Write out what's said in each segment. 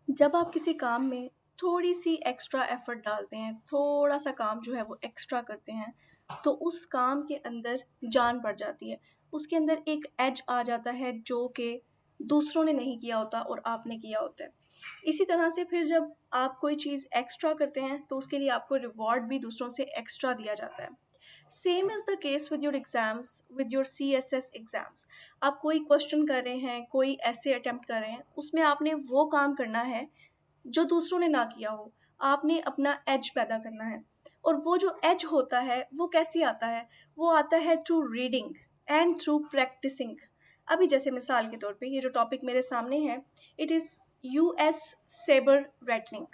जब आप किसी काम में थोड़ी-सी एक्स्ट्रा एफ़र्ट डालते हैं, थोड़ा-सा काम जो है वो एक्स्ट्रा करते हैं, तो उस काम के अंदर जान पड़ जाती है। उसके अंदर एक एज आ जाता है जो कि दूसरों ने नहीं किया होता और आपने किया होता है। इसी तरह से फिर जब आप कोई चीज़ एक्स्ट्रा करते हैं, तो उसके लिए आपको रिवॉर्ड भी दूसरों से एक्स्ट्रा दिया जाता है। Same is the case with your exams, with your CSS exams. आप कोई क्वेश्चन कर रहे हैं, कोई ऐसे अटेम्प्ट कर रहे हैं, उसमें आपने वो काम करना है जो दूसरों ने ना किया हो। आपने अपना एज पैदा करना है और वो जो एज होता है वो कैसे आता है? वो आता है through reading and through practising. अभी जैसे मिसाल के तौर पे ये जो टॉपिक मेरे सामने है, it is US sabre rattling.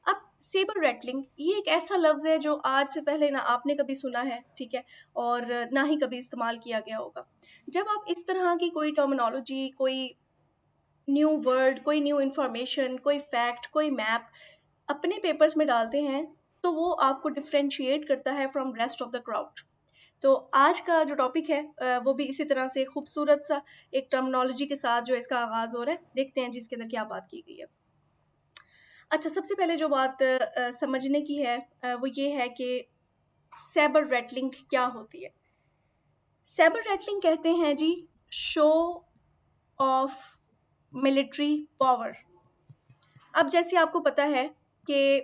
अब सेबर रैटलिंग ये एक ऐसा लफ्ज़ है जो आज से पहले ना आपने कभी सुना है, ठीक है? और ना ही कभी इस्तेमाल किया गया होगा। जब आप इस तरह की कोई टर्मिनोलॉजी, कोई न्यू वर्ड, कोई न्यू इन्फॉर्मेशन, कोई फैक्ट, कोई मैप अपने पेपर्स में डालते हैं, तो वो आपको डिफरेंशिएट करता है from rest of the crowd. तो आज का जो टॉपिक है वो भी इसी तरह से खूबसूरत सा एक टर्मिनोलॉजी के साथ जो इसका आगाज़ हो रहा है। देखते हैं जी इसके अंदर क्या बात की गई है। अच्छा, सबसे पहले जो बात समझने की है वो ये है कि सैबर रैटलिंग क्या होती है? सैबर रैटलिंग कहते हैं जी शो ऑफ मिलिट्री पावर। अब जैसे आपको पता है कि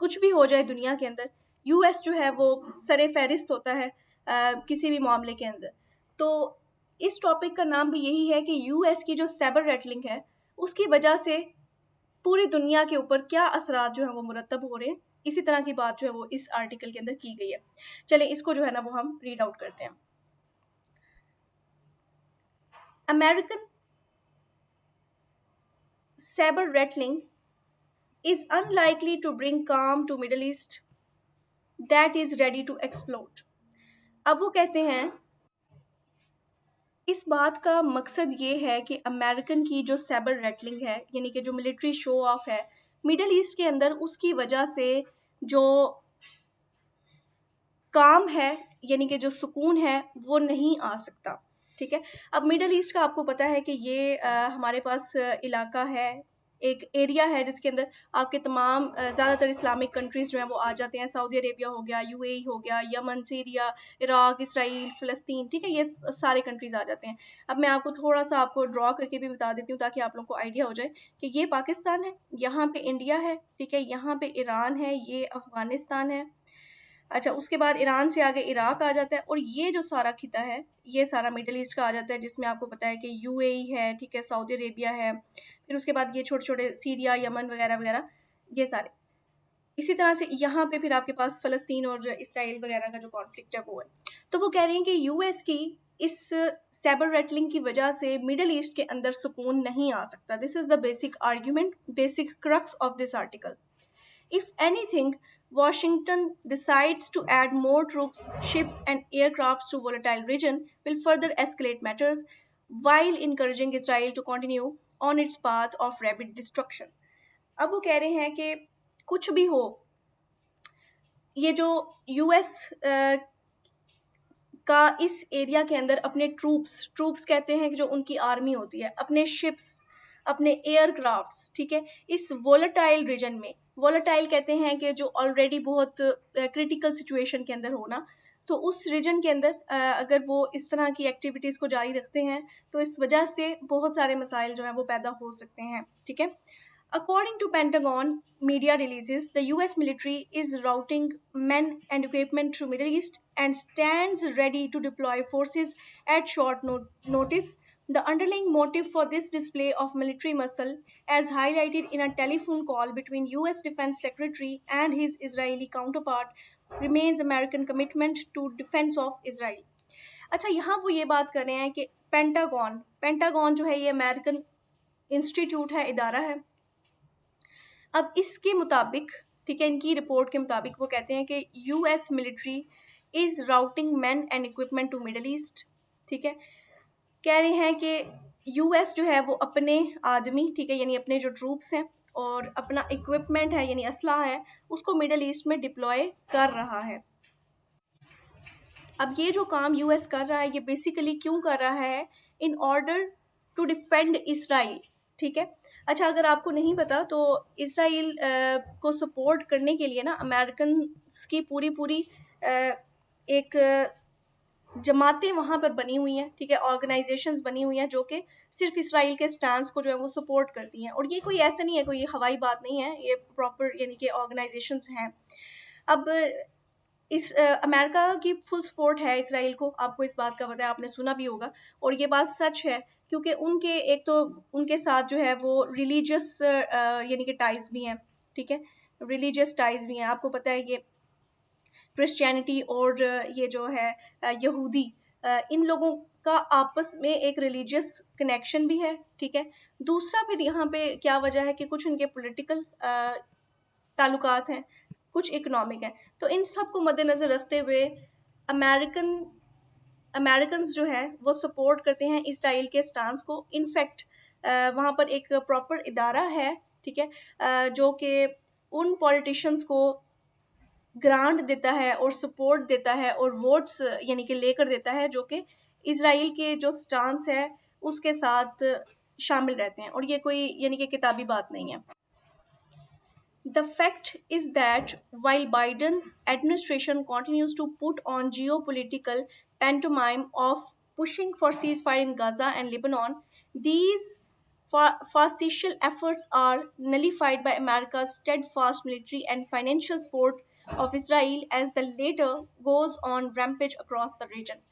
कुछ भी हो जाए दुनिया के अंदर, यूएस जो है वो सर-ए-फ़हरिस्त होता है किसी भी मामले के अंदर। तो इस टॉपिक का नाम भी यही है कि यूएस की जो साइबर रैटलिंग है, उसकी वजह से पूरी दुनिया के ऊपर क्या असरात जो हैं वो मुरतब हो रहे हैं। इसी तरह की बात जो है वो इस आर्टिकल के अंदर की गई है। चलिए इसको जो है ना वो हम रीड आउट करते हैं। American cyber rattling is unlikely to bring calm to Middle East that is ready to explode। अब वो कहते हैं इस बात का मकसद ये है कि अमेरिकन की जो साइबर रैटलिंग है, यानी कि जो मिलिट्री शो ऑफ है मिडल ईस्ट के अंदर, उसकी वजह से जो काम है, यानी कि जो सुकून है वो नहीं आ सकता। ठीक है, अब मिडल ईस्ट का आपको पता है कि ये हमारे पास इलाका है, एक एरिया है जिसके अंदर आपके तमाम ज़्यादातर इस्लामिक कंट्रीज़ जो हैं वो आ जाते हैं। सऊदी अरेबिया हो गया, यूएई हो गया, यमन, सीरिया, इराक, इसराइल, फ़लस्तीन, ठीक है, ये सारे कंट्रीज़ आ जाते हैं। अब मैं आपको थोड़ा-सा आपको ड्रॉ करके भी बता देती हूँ ताकि आप लोगों को आइडिया हो जाए कि ये पाकिस्तान है, यहाँ पे इंडिया है, ठीक है, यहाँ पे ईरान है, ये अफ़गानिस्तान है। अच्छा, उसके बाद ईरान से आगे इराक आ जाता है और ये जो सारा खिता है, ये सारा मिडल ईस्ट का आ जाता है, जिसमें आपको पता है कि यूएई है, ठीक है, सऊदी अरेबिया है, फिर उसके बाद ये छोटे-छोटे सीरिया, यमन वगैरह-वगैरह, ये सारे। इसी तरह से यहाँ पे फिर आपके पास फ़लस्तीन और इसराइल वगैरह का जो कॉन्फ्लिक्ट है वो है। तो वो कह रही हैं कि यूएस की इस साइबर रैटलिंग की वजह से मिडल ईस्ट के अंदर सुकून नहीं आ सकता। This is the basic argument, basic crux of this article. If anything, Washington decides to add more troops, ships, and aircrafts to volatile region will further escalate matters while encouraging Israel to continue on its path of rapid destruction। अब वो कह रहे हैं कि कुछ भी हो, ये जो यूएस का इस एरिया के अंदर अपने ट्रूप्स कहते हैं कि जो उनकी आर्मी होती है, अपने शिप्स, अपने एयरक्राफ्ट्स, ठीक है, इस वोलेटाइल रीजन में, वोलेटाइल कहते हैं कि जो ऑलरेडी बहुत क्रिटिकल सिचुएशन के अंदर हो ना, तो उस रीजन के अंदर अगर वो इस तरह की एक्टिविटीज़ को जारी रखते हैं, तो इस वजह से बहुत सारे मसाइल जो हैं वो पैदा हो सकते हैं, ठीक है। According to Pentagon media releases, the US military is routing men and equipment to Middle East and stands ready to deploy forces at short notice. The underlying motive for this display of military muscle, as highlighted in a telephone call between US Defense Secretary and his Israeli counterpart, remains American commitment to defense of Israel। अच्छा, यहाँ वो ये बात कर रहे हैं कि pentagon जो है ये अमेरिकन इंस्टीट्यूट है, इदारा है। अब इसके मुताबिक, ठीक है, इनकी रिपोर्ट के मुताबिक वो कहते हैं कि US military is routing man and equipment to Middle East, ठीक है। कह रहे हैं कि यूएस जो है वो अपने आदमी, ठीक है, यानी अपने जो ट्रूप्स हैं और अपना इक्विपमेंट है यानी असलहा है, उसको मिडल ईस्ट में डिप्लॉय कर रहा है। अब ये जो काम यूएस कर रहा है, ये बेसिकली क्यों कर रहा है? In order to defend Israel, ठीक है। अच्छा, अगर आपको नहीं पता तो इसराइल को सपोर्ट करने के लिए ना अमेरिकन्स की पूरी पूरी एक जमातें वहाँ पर बनी हुई हैं, ठीक है, ऑर्गेनाइजेशंस बनी हुई हैं जो कि सिर्फ इसराइल के स्टांस को जो है वो सपोर्ट करती हैं। और ये कोई ऐसा नहीं है, कोई हवाई बात नहीं है, ये प्रॉपर यानी कि ऑर्गेनाइजेशंस हैं। अब इस अमेरिका की फुल सपोर्ट है इसराइल को, आपको इस बात का पता है, आपने सुना भी होगा। और ये बात सच है क्योंकि उनके एक तो उनके साथ जो है वो रिलीजियस यानी कि टाइज भी हैं, ठीक है, रिलीजियस टाइज भी हैं। आपको पता है ये क्रिश्चियनिटी और ये जो है यहूदी, इन लोगों का आपस में एक रिलीजियस कनेक्शन भी है, ठीक है। दूसरा फिर यहाँ पे क्या वजह है कि कुछ उनके पॉलिटिकल ताल्लुकात हैं, कुछ इकोनॉमिक हैं। तो इन सब को मद्देनज़र रखते हुए अमेरिकन अमेरिकन्स जो है वो सपोर्ट करते हैं इसराइल के स्टांस को। इनफैक्ट वहाँ पर एक प्रॉपर इदारा है, ठीक है, जो कि उन पॉलिटिशियंस को ग्रांट देता है और सपोर्ट देता है और वोट्स यानी कि लेकर देता है, जो कि इसराइल के जो स्टांस है उसके साथ शामिल रहते हैं। और ये कोई यानी कि किताबी बात नहीं है। The fact is that while Biden administration continues to put on geopolitical pantomime of pushing for ceasefire in Gaza and Lebanon, these fascistic efforts are nullified by America's steadfast military and financial support of Israel as the latter goes on rampage across the region.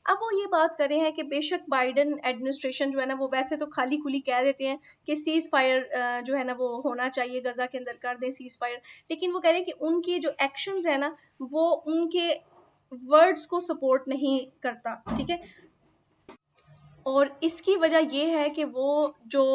अब वो ये बात कर रहे हैं कि बेशक Biden administration जो है ना वो वैसे तो खाली खुली कह देते हैं कि सीज फायर जो है ना वो होना चाहिए, गजा के अंदर कर दें सीज फायर, लेकिन वो कह रहे हैं कि उनकी जो एक्शंस है ना वो उनके वर्ड्स को सपोर्ट नहीं करता, ठीक है। और इसकी वजह ये है कि वो जो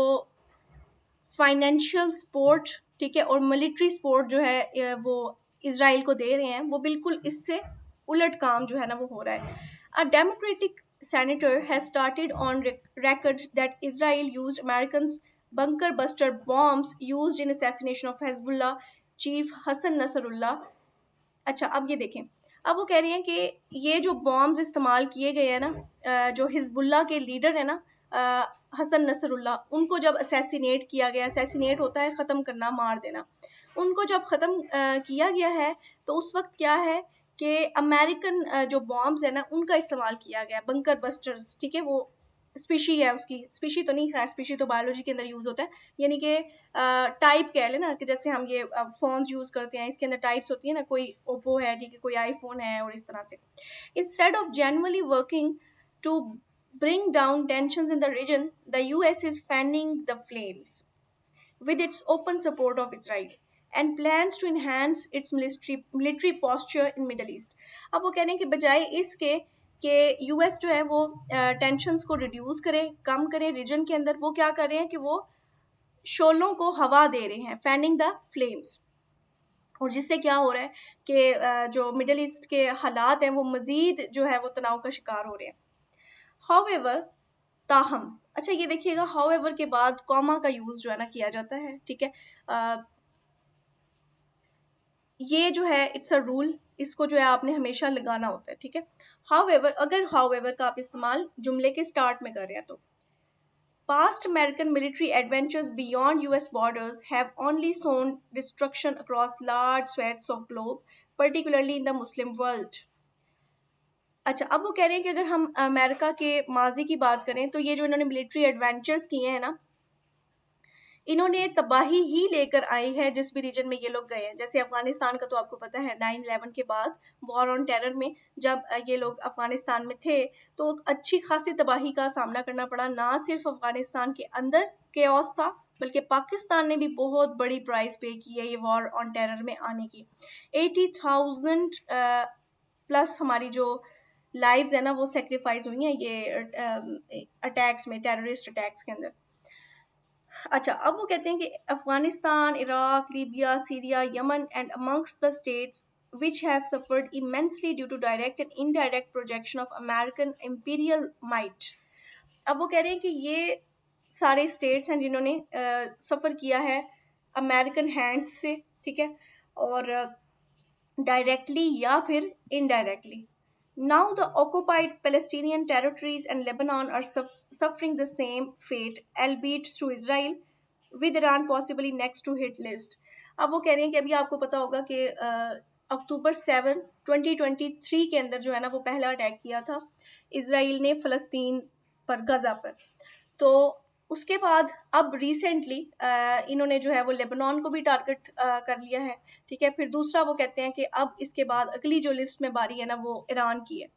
फाइनेंशियल सपोर्ट, ठीक है, और मिलिट्री सपोर्ट जो है वो इसराइल को दे रहे हैं, वो बिल्कुल इससे उलट काम जो है ना वो हो रहा है। A Democratic senator has started on record that Israel used Americans' bunker buster bombs used in assassination of Hezbollah chief Hassan Nasrallah. अच्छा, अब ये देखें, अब वो कह रही हैं कि ये जो बॉम्ब्स इस्तेमाल किए गए हैं ना, जो हिजबुल्ला के लीडर है ना हसन नसरुल्लाह, उनको जब असैसिनेट किया गया, असैसिनेट होता है ख़त्म करना, मार देना, उनको जब ख़त्म किया गया है तो उस वक्त क्या है कि अमेरिकन जो बॉम्ब्स है ना उनका इस्तेमाल किया गया, बंकर बस्टर्स, ठीक है, वो स्पीशी है, उसकी स्पीशी तो नहीं, खैर स्पीशी तो बायोलॉजी के अंदर यूज़ होता है, यानी कि टाइप कह लें ना, कि जैसे हम ये फ़ोन्स यूज़ करते हैं, इसके अंदर टाइप्स होती है ना, कोई ओप्पो है, ठीक है, कोई आईफोन है, और इस तरह से। Instead of genuinely working to bring down tensions in the region, the US is fanning the flames with its open support of Israel and plans to enhance its military posture in Middle East. अब वो कहने के बजाय इसके कि US जो है वो टेंशंस को रिड्यूस करे, कम करे रीजन के अंदर, वो क्या कर रहे हैं कि वो शोलों को हवा दे रहे हैं, फैनिंग द फ्लेम्स। और जिससे क्या हो रहा है कि जो मिडल ईस्ट के हालात हैं वो मज़ीद जो है वो तनाव का शिकार हो रहे हैं। However, ताहम, अच्छा ये देखिएगा, however के बाद कॉमा का यूज़ जो है ना किया जाता है, ठीक है। ये जो है इट्स अ रूल, इसको जो है आपने हमेशा लगाना होता है, ठीक है। However, अगर however का आप इस्तेमाल जुमले के स्टार्ट में कर रहे हैं तो past American military adventures beyond US borders have only sown destruction across large swaths of globe, particularly in the Muslim world. अच्छा, अब वो कह रहे हैं कि अगर हम अमेरिका के माजी की बात करें तो ये जो इन्होंने मिलिट्री एडवेंचर्स किए हैं ना, इन्होंने तबाही ही लेकर आई है जिस भी रीजन में ये लोग गए हैं। जैसे अफगानिस्तान का तो आपको पता है, 9/11 के बाद वॉर ऑन टेरर में जब ये लोग अफगानिस्तान में थे तो अच्छी खासी तबाही का सामना करना पड़ा। ना सिर्फ अफगानिस्तान के अंदर केओस था, बल्कि पाकिस्तान ने भी बहुत बड़ी प्राइस पे की है ये वॉर ऑन टेरर में आने की। 80,000 प्लस हमारी जो लाइव्स है ना वो सेक्रीफाइस हुई हैं ये अटैक्स में, टेररिस्ट अटैक्स के अंदर। अच्छा, अब वो कहते हैं कि Afghanistan, Iraq, Libya, Syria, Yemen and amongst the states which have suffered immensely due to direct and indirect projection of American imperial might. अब वो कह रहे हैं कि ये सारे स्टेट्स हैं जिन्होंने सफ़र किया है अमेरिकन हैंड्स से, ठीक है, और डायरेक्टली या फिर indirectly, Now the occupied Palestinian territories and Lebanon are suffering the same fate, albeit through Israel, with Iran possibly next to hit list. अब वो कह रहे हैं कि अभी आपको पता होगा कि अक्टूबर 7 2023 के अंदर जो है ना वो पहला अटैक किया था इसराइल ने फ़लस्तीन पर, गज़ा पर। तो उसके बाद अब रिसेंटली इन्होंने जो है वो लेबनान को भी टारगेट कर लिया है, ठीक है। फिर दूसरा वो कहते हैं कि अब इसके बाद अगली जो लिस्ट में बारी है ना वो ईरान की है।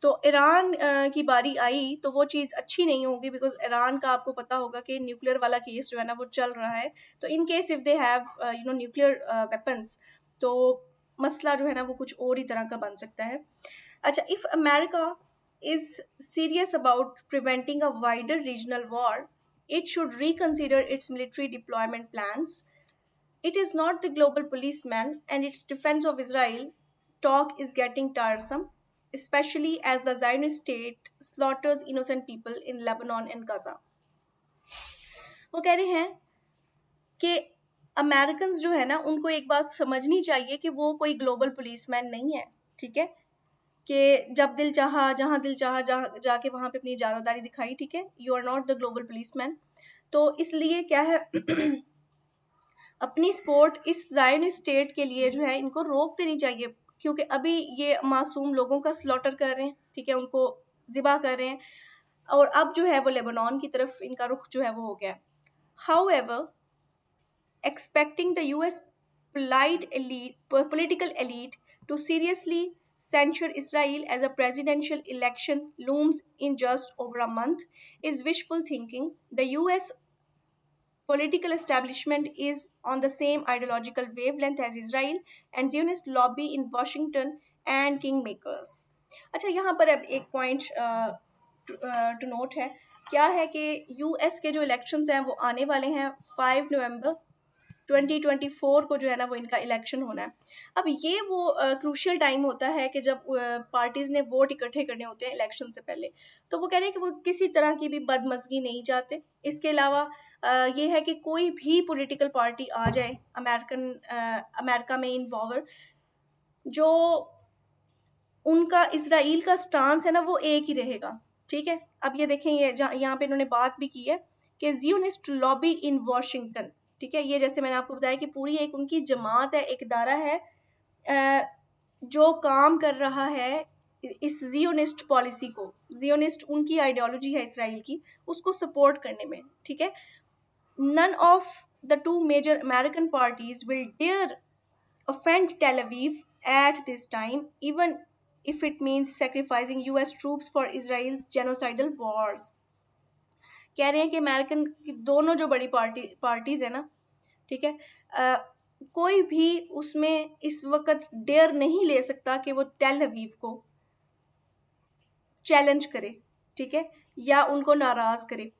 तो ईरान की बारी आई तो वो चीज़ अच्छी नहीं होगी, बिकॉज ईरान का आपको पता होगा कि न्यूक्लियर वाला केस जो है ना वो चल रहा है। तो in case if they have nuclear weapons, तो मसला जो है ना वो कुछ और ही तरह का बन सकता है। अच्छा, if America is serious about preventing a wider regional war, it should reconsider its military deployment plans. It is not the global policeman, and its defense of Israel talk is getting tiresome, especially as the Zionist state slaughters innocent people in Lebanon and Gaza. वो कह रहे हैं कि American जो है ना उनको एक बात समझनी चाहिए कि वो कोई ग्लोबल पुलिसमैन नहीं है, ठीक है। कि जब दिल चाहा, जहाँ दिल चाहा, जहाँ जाके वहाँ पे अपनी जानबदारी दिखाई, ठीक है। You are not the global policeman. तो इसलिए क्या है अपनी सपोर्ट इस ज़ायनिस्ट स्टेट के लिए जो है इनको रोक देनी चाहिए, क्योंकि अभी ये मासूम लोगों का स्लॉटर कर रहे हैं, ठीक है, उनको ज़िबा कर रहे हैं, और अब जो है वो लेबनान की तरफ इनका रुख जो है वो हो गया। However, expecting the US political elite to seriously censure Israel as a presidential election looms in just over a month is wishful thinking. The US political establishment is on the same ideological wavelength as Israel and Zionist lobby in Washington and kingmakers. अच्छा, यहाँ पर अब एक point two note है, क्या है कि US के जो इलेक्शंस हैं वो आने वाले हैं 5 नवंबर 2024 को जो है ना वो इनका इलेक्शन होना है। अब ये वो क्रूशियल टाइम होता है कि जब पार्टीज़ ने वोट इकट्ठे करने होते हैं इलेक्शन से पहले। तो वो कह रहे हैं कि वो किसी तरह की भी बदमज़गी नहीं चाहते। इसके अलावा ये है कि कोई भी पॉलिटिकल पार्टी आ जाए अमेरिका में इन पावर, जो उनका इज़राइल का स्टांस है ना वो एक ही रहेगा, ठीक है। अब ये देखें, ये यहाँ पे इन्होंने बात भी की है कि ज़ियोनिस्ट लॉबी इन वॉशिंगटन, ठीक है। ये जैसे मैंने आपको बताया कि पूरी एक उनकी जमात है, एक इदारा है जो काम कर रहा है इस ज़ियोनिस्ट पॉलिसी को, ज़ियोनिस्ट उनकी आइडियोलॉजी है इसराइल की, उसको सपोर्ट करने में, ठीक है। None of the two major American parties will dare offend Tel Aviv at this time, even if it means sacrificing US troops for Israel's genocidal wars. कह रहे हैं कि अमेरिकन की दोनों जो बड़ी पार्टीज है ना, ठीक है, कोई भी उसमें इस वक्त डेयर नहीं ले सकता कि वो टेल अवीव को चैलेंज करे, ठीक है, या उनको नाराज करे।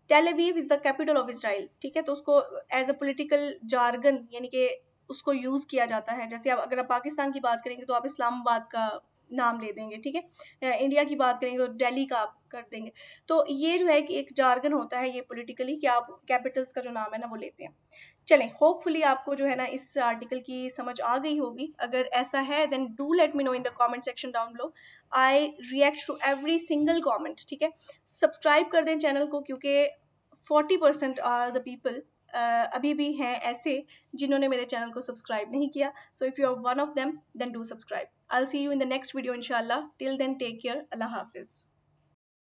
Tel Aviv is the capital of Israel, ठीक है। तो उसको एज अ पॉलिटिकल जार्गन यानी कि उसको यूज़ किया जाता है। जैसे आप अगर आप पाकिस्तान की बात करेंगे तो आप इस्लामाबाद का नाम ले देंगे, ठीक है। इंडिया की बात करेंगे तो दिल्ली का आप कर देंगे। तो ये जो है कि एक जार्गन होता है ये पॉलिटिकली कि आप कैपिटल्स का जो नाम है ना वो लेते हैं। चलें, होपफुली आपको जो है ना इस आर्टिकल की समझ आ गई होगी। अगर ऐसा है then do let me know in the comment section down below. I react to every single comment, ठीक है। सब्सक्राइब कर दें चैनल को, क्योंकि 40% आर द पीपल अभी भी हैं ऐसे जिन्होंने मेरे चैनल को सब्सक्राइब नहीं किया। So if you are one of them then do subscribe. I will see you in the next video इंशाल्लाह। Till then take care. अल्लाह हाफिज़।